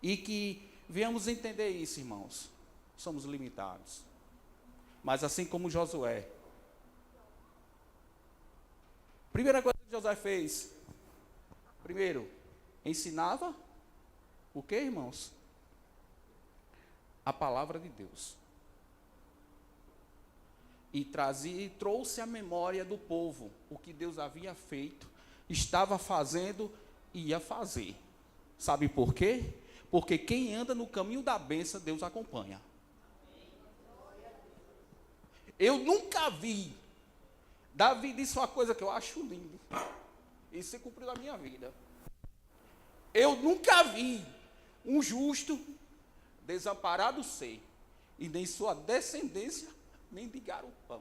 E que venhamos entender isso, irmãos. Somos limitados. Mas assim como Josué, primeira coisa que Josué fez, primeiro, ensinava o que, irmãos? A palavra de Deus. E trouxe à memória do povo o que Deus havia feito, estava fazendo e ia fazer. Sabe por quê? Porque quem anda no caminho da bênção, Deus acompanha. Eu nunca vi. Davi disse uma coisa que eu acho lindo. Isso se cumpriu na minha vida. Eu nunca vi um justo desamparado ser, e nem sua descendência mendigar o pão.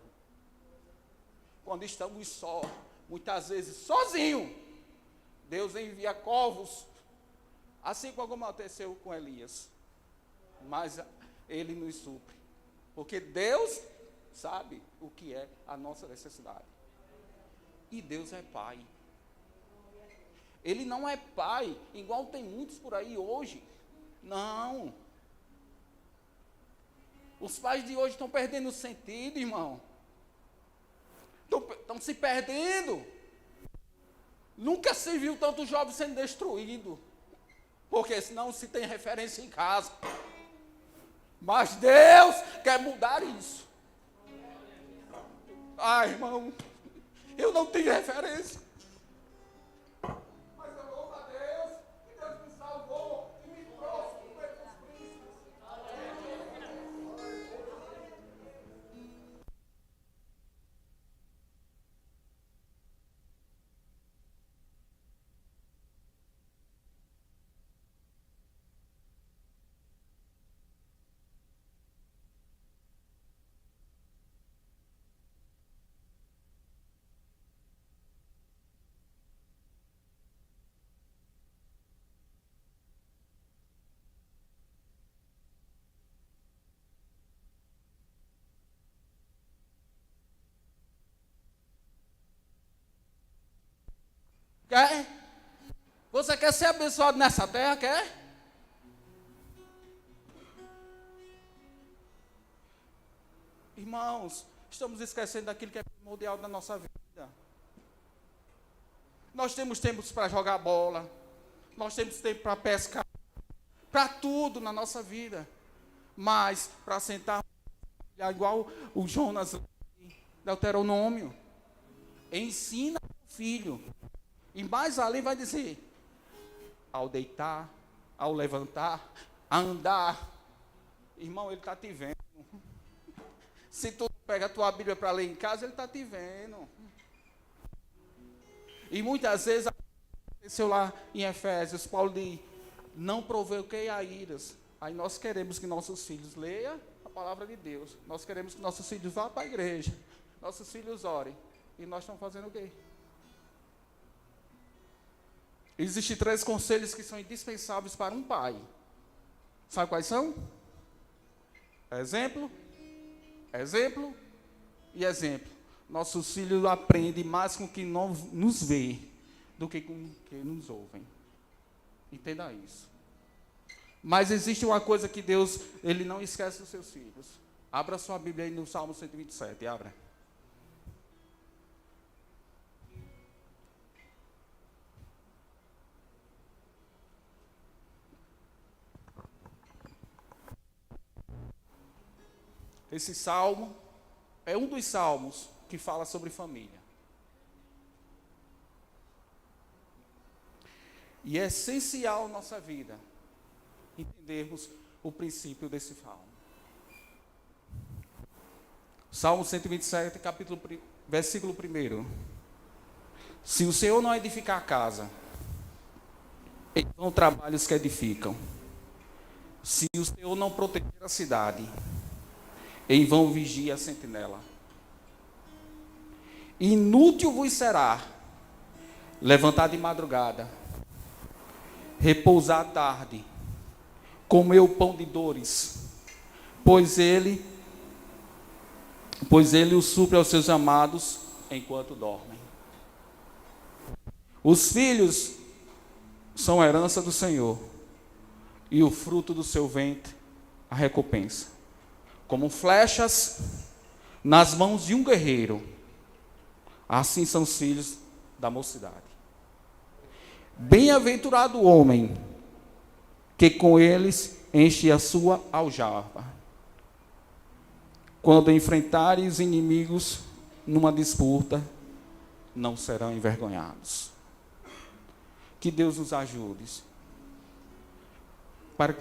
Quando estamos só, muitas vezes sozinho, Deus envia corvos, assim como aconteceu com Elias. Mas Ele nos supre, porque Deus sabe o que é a nossa necessidade. E Deus é Pai. Ele não é Pai, igual tem muitos por aí hoje, Não. Os pais de hoje estão perdendo o sentido, irmão. Estão se perdendo. Nunca se viu tanto jovem sendo destruído. Porque senão se tem referência em casa. Mas Deus quer mudar isso. Ah, irmão, eu não tenho referência. Mas eu louvo a Deus, que Deus me salvou e me trouxe para o meio dos príncipes. Quer? Você quer ser abençoado nessa terra? Quer? Irmãos, estamos esquecendo daquilo que é primordial da nossa vida. Nós temos tempos para jogar bola. Nós temos tempo para pescar. Para tudo na nossa vida. Mas para sentar igual o Jonas, Deuteronômio, ensina o filho. E mais além vai dizer, ao deitar, ao levantar, a andar. Irmão, ele está te vendo. Se tu pega a tua Bíblia para ler em casa, ele está te vendo. E muitas vezes, aconteceu lá em Efésios, Paulo diz, não provoquei a iras. Aí nós queremos que nossos filhos leiam a palavra de Deus. Nós queremos que nossos filhos vá para a igreja. Nossos filhos orem. E nós estamos fazendo o quê? Existem 3 conselhos que são indispensáveis para um pai. Sabe quais são? Exemplo, exemplo e exemplo. Nossos filhos aprendem mais com quem não nos vê do que com quem nos ouvem. Entenda isso. Mas existe uma coisa que Deus, Ele não esquece dos seus filhos. Abra sua Bíblia aí no Salmo 127, abra. Esse salmo é um dos salmos que fala sobre família. E é essencial na nossa vida entendermos o princípio desse salmo. Salmo 127, versículo 1. Se o Senhor não edificar a casa, em vão trabalhos que edificam. Se o Senhor não proteger a cidade, em vão vigia a sentinela. Inútil vos será levantar de madrugada, repousar à tarde, comer o pão de dores, pois ele o supre aos seus amados enquanto dormem. Os filhos são a herança do Senhor, e o fruto do seu ventre a recompensa. Como flechas nas mãos de um guerreiro, assim são os filhos da mocidade. Bem-aventurado o homem que com eles enche a sua aljava. Quando enfrentarem os inimigos numa disputa, não serão envergonhados. Que Deus nos ajude para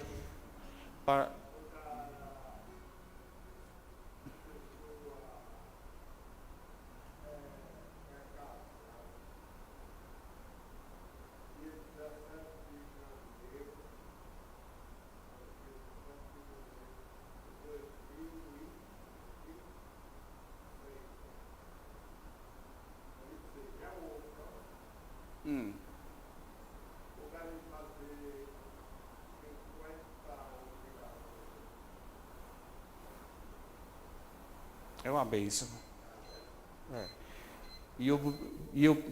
é uma bênção. E eu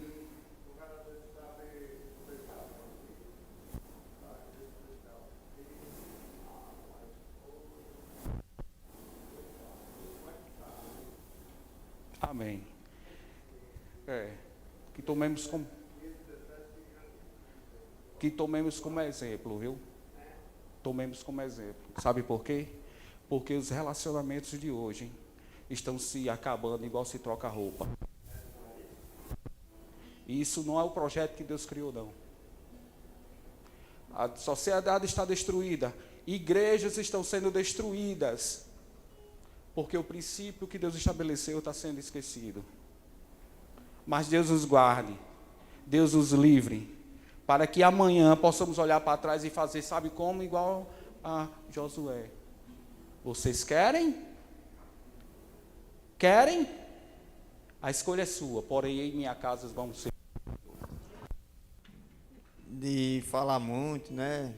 Amém. Que tomemos como exemplo, viu? Tomemos como exemplo. Sabe por quê? Porque os relacionamentos de hoje estão se acabando igual se troca roupa. E isso não é o projeto que Deus criou, não. A sociedade está destruída. Igrejas estão sendo destruídas. Porque o princípio que Deus estabeleceu está sendo esquecido. Mas Deus nos guarde. Deus nos livre. Para que amanhã possamos olhar para trás e fazer, sabe como? Igual a Josué. Vocês querem? Querem? A escolha é sua, porém em minha casa vão ser. De falar muito, né?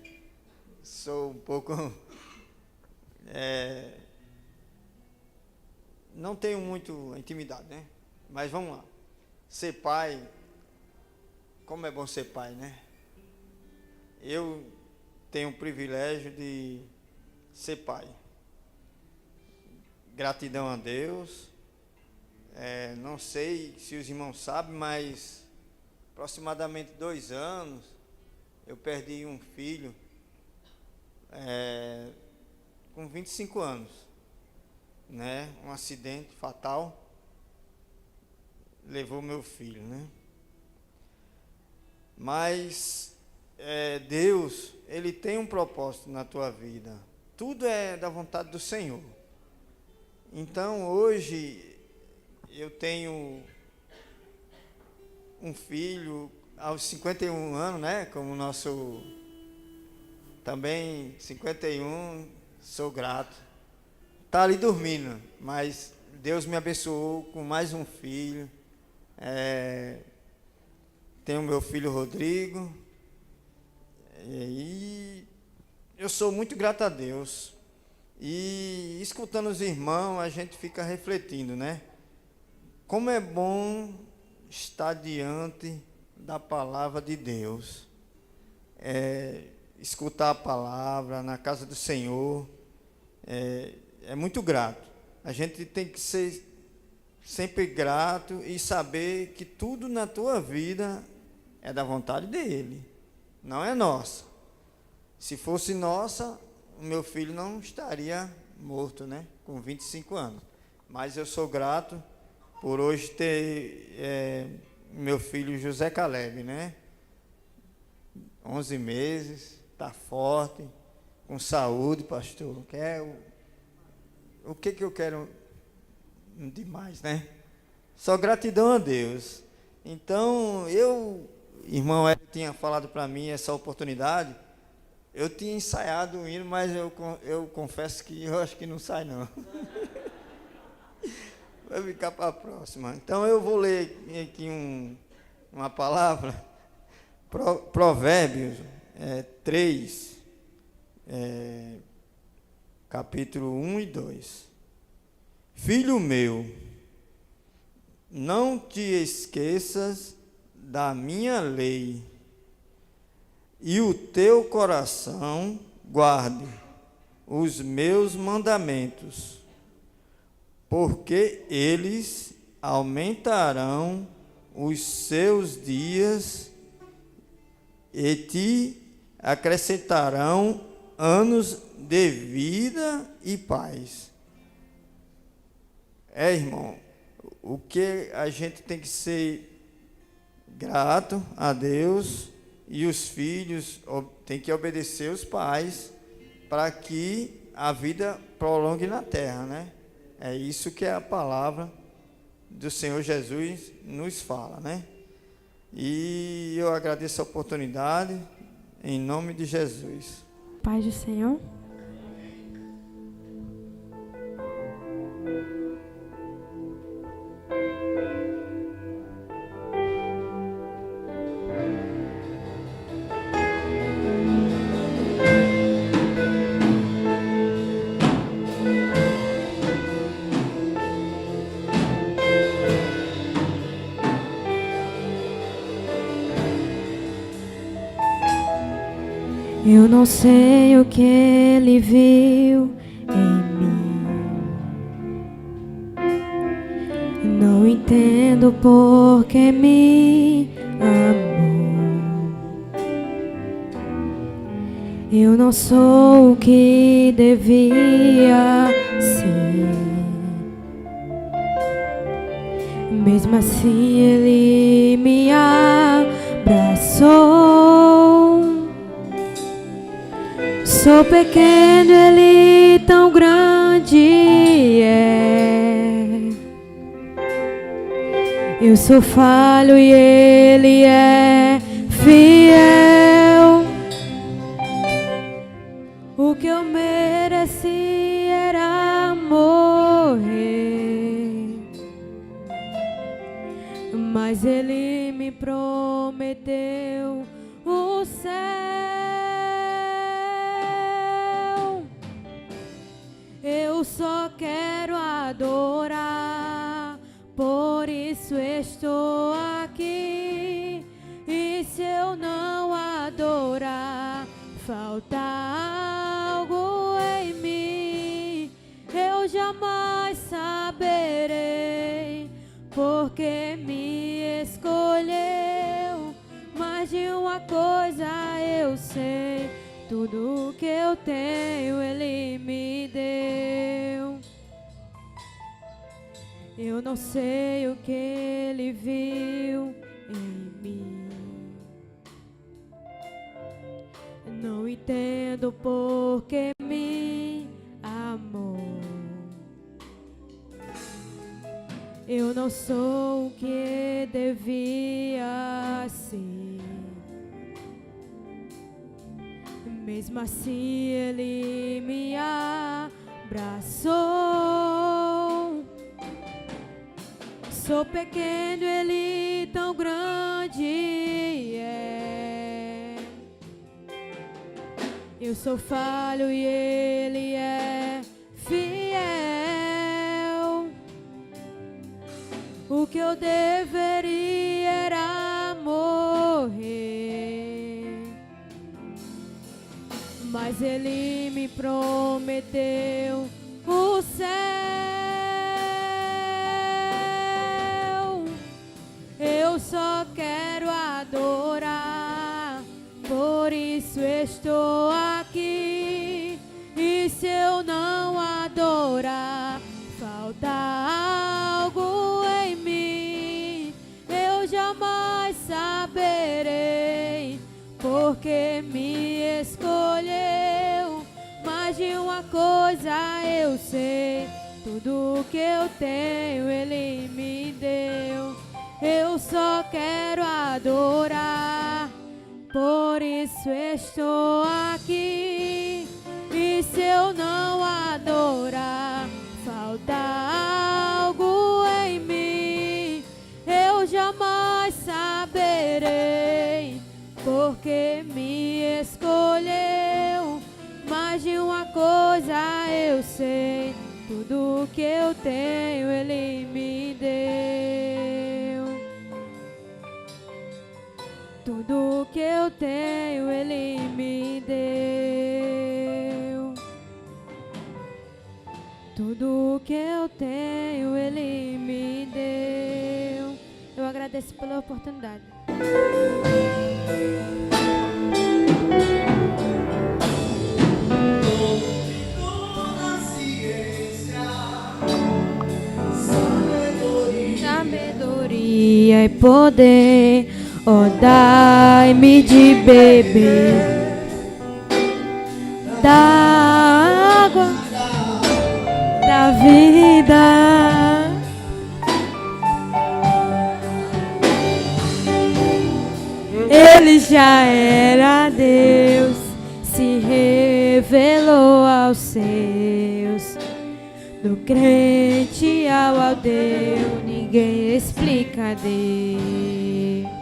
Sou um pouco... não tenho muito intimidade, né? Mas vamos lá. Ser pai... Como é bom ser pai, né? Eu tenho o privilégio de ser pai. Gratidão a Deus. Não sei se os irmãos sabem, mas aproximadamente 2 anos eu perdi um filho com 25 anos, né? Um acidente fatal levou meu filho, né? Mas Deus, Ele tem um propósito na tua vida. Tudo é da vontade do Senhor. Então, hoje, eu tenho um filho aos 51 anos, né? Como nosso... Também, 51, sou grato. Está ali dormindo, mas Deus me abençoou com mais um filho. Tenho meu filho Rodrigo, e eu sou muito grato a Deus. E escutando os irmãos, a gente fica refletindo, né? Como é bom estar diante da palavra de Deus. Escutar a palavra na casa do Senhor, é muito grato. A gente tem que ser sempre grato e saber que tudo na tua vida é da vontade dele, não é nossa. Se fosse nossa, o meu filho não estaria morto, né? Com 25 anos. Mas eu sou grato por hoje ter meu filho José Caleb, né? 11 meses, está forte, com saúde, pastor. O que eu quero demais, né? Só gratidão a Deus. Então, irmão, ele tinha falado para mim essa oportunidade. Eu tinha ensaiado o hino, mas eu confesso que eu acho que não sai, não. Vai ficar para a próxima. Então, eu vou ler aqui uma palavra. Provérbios 3, capítulo 1 e 2. Filho meu, não te esqueças da minha lei, e o teu coração guarde os meus mandamentos, porque eles aumentarão os seus dias e te acrescentarão anos de vida e paz. Irmão, o que a gente tem que ser grato a Deus, e os filhos têm que obedecer os pais para que a vida prolongue na terra, né? É isso que a palavra do Senhor Jesus nos fala, né? E eu agradeço a oportunidade, em nome de Jesus. Paz do Senhor. Eu não sei o que ele viu em mim, não entendo por que me amou. Eu não sou o que devia ser. Mesmo assim Ele me abraçou. Sou pequeno, Ele tão grande é. Eu sou falho e Ele é fiel. O que eu mereci era morrer, mas Ele me prometeu o céu. Eu só quero adorar, por isso estou aqui. E se eu não adorar, falta algo em mim. Eu jamais saberei porque me escolheu. Mas de uma coisa eu sei, tudo que eu tenho Ele me deu. Eu não sei o que Ele viu em mim. Não entendo por que me amou. Eu não sou o que devia ser. Mesmo assim Ele me abraçou. Sou pequeno, Ele tão grande é. Eu sou falho e Ele é fiel. O que eu deveria era morrer, mas Ele me prometeu o céu. Eu só quero adorar, por isso estou aqui. E se eu não adorar, falta algo em mim. Eu jamais saberei porque me escolheu. Mas de uma coisa eu sei, tudo que eu tenho Ele me deu. Eu só quero adorar, por isso estou aqui. E se eu não adorar, falta algo em mim. Eu jamais saberei porque me escolheu. Mas de uma coisa eu sei, tudo que eu tenho Ele me deu. Tudo que eu tenho Ele me deu. Tudo que eu tenho Ele me deu. Eu agradeço pela oportunidade. Sabedoria e poder, ó, dai-me de beber da água da vida. Ele já era Deus, se revelou aos seus. Do crente ao ateu, ninguém explica Deus.